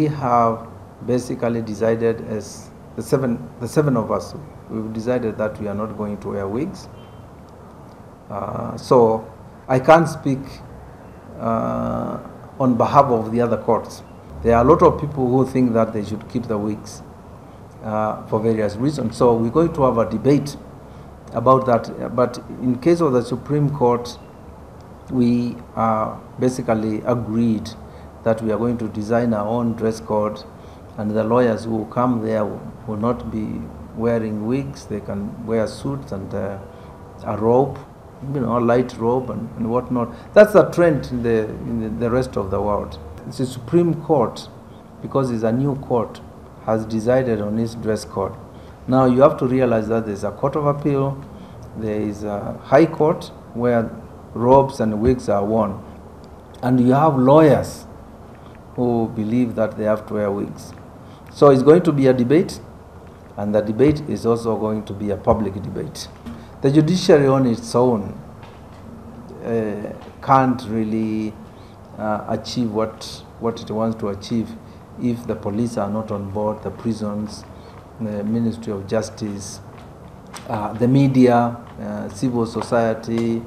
we have basically decided, as the seven of us, we've decided that we are not going to wear wigs. So I can't speak on behalf of the other courts. There are a lot of people who think that they should keep the wigs for various reasons. So we're going to have a debate about that. But in case of the Supreme Court, we basically agreed that we are going to design our own dress code, and the lawyers who come there will not be wearing wigs. They can wear suits and a robe, a light robe and whatnot. That's the trend in the rest of the world. It's the Supreme Court, because it's a new court, has decided on its dress code. Now you have to realize that there's a Court of Appeal, there is a High Court where robes and wigs are worn, and you have lawyers who believe that they have to wear wigs. So it's going to be a debate, and the debate is also going to be a public debate. The judiciary on its own can't really achieve what it wants to achieve if the police are not on board, the prisons, the Ministry of Justice, the media, civil society,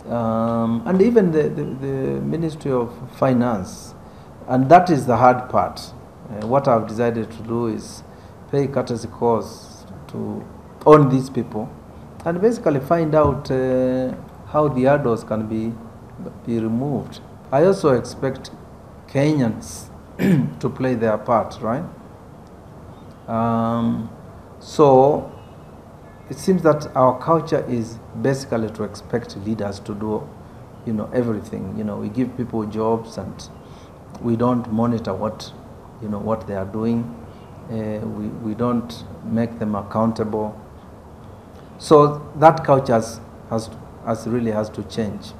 and even the Ministry of Finance. And that is the hard part. What I've decided to do is pay courtesy calls to on these people and basically find out how the hurdles can be removed. I also expect Kenyans to play their part, right? So it seems that our culture is basically to expect leaders to do, everything. We give people jobs and we don't monitor what they are doing. We don't make them accountable. So that culture really has to change.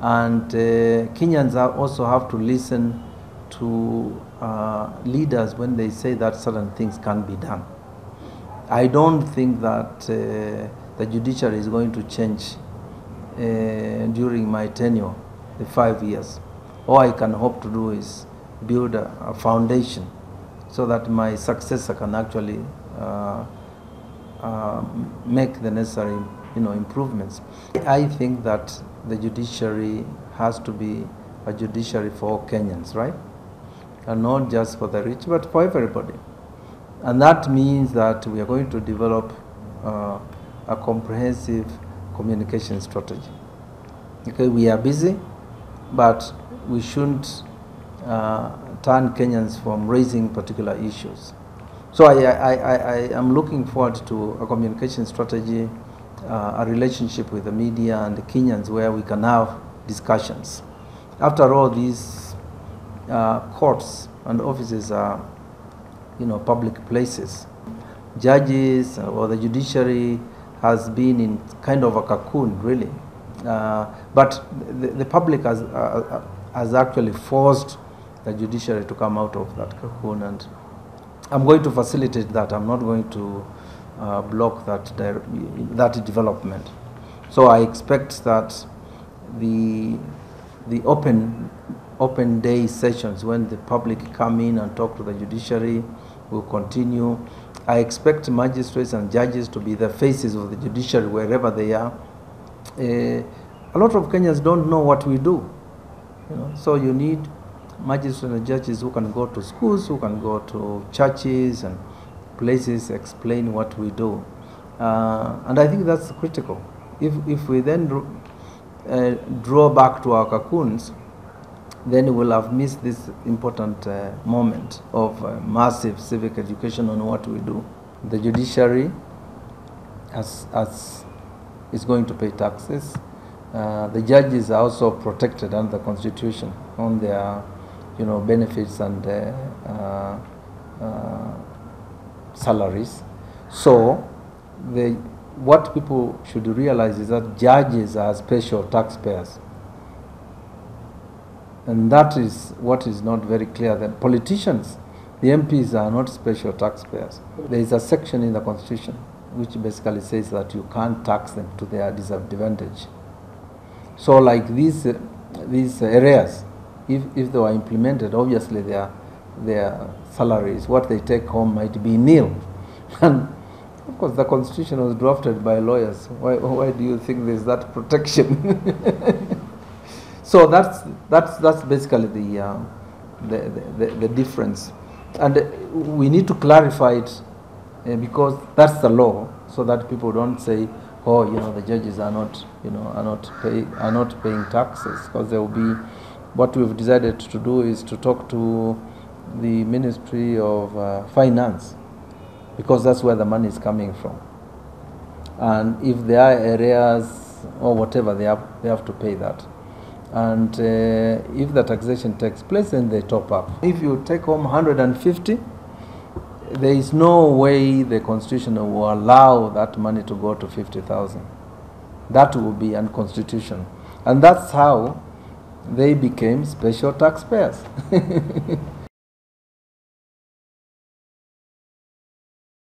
And Kenyans also have to listen to leaders when they say that certain things can be done. I don't think that the judiciary is going to change during my tenure, the 5 years. All I can hope to do is build a foundation so that my successor can actually make the necessary improvements. I think that the judiciary has to be a judiciary for all Kenyans, right? And not just for the rich, but for everybody. And that means that we are going to develop a comprehensive communication strategy. Okay, we are busy, but we shouldn't turn Kenyans from raising particular issues. So I am looking forward to a communication strategy, a relationship with the media and the Kenyans where we can have discussions. After all, these courts and offices are, public places. Judges or the judiciary has been in kind of a cocoon, really. But the public has actually forced the judiciary to come out of that cocoon, and I'm going to facilitate that. I'm not going to block that development. So I expect that the open day sessions when the public come in and talk to the judiciary will continue. I expect magistrates and judges to be the faces of the judiciary wherever they are. A lot of Kenyans don't know what we do. So you need magistrates and judges who can go to schools, who can go to churches and places, explain what we do. And I think that's critical. If we then draw back to our cocoons, then we'll have missed this important moment of massive civic education on what we do. The judiciary is going to pay taxes. The judges are also protected under the Constitution on their, benefits and salaries. So what people should realize is that judges are special taxpayers. And that is what is not very clear. That politicians, the MPs, are not special taxpayers. There is a section in the Constitution which basically says that you can't tax them to their disadvantage. So like these areas, if they were implemented, obviously they are their salaries, what they take home might be nil. And of course, the Constitution was drafted by lawyers. Why do you think there's that protection? So that's basically the difference, and we need to clarify it because that's the law, so that people don't say, oh, the judges are not paying taxes, because there will be. What we've decided to do is to talk to the Ministry of Finance, because that's where the money is coming from. And if there are areas or whatever, they have to pay that. And if the taxation takes place, then they top up. If you take home 150, there is no way the Constitution will allow that money to go to 50,000. That will be unconstitutional. And that's how they became special taxpayers.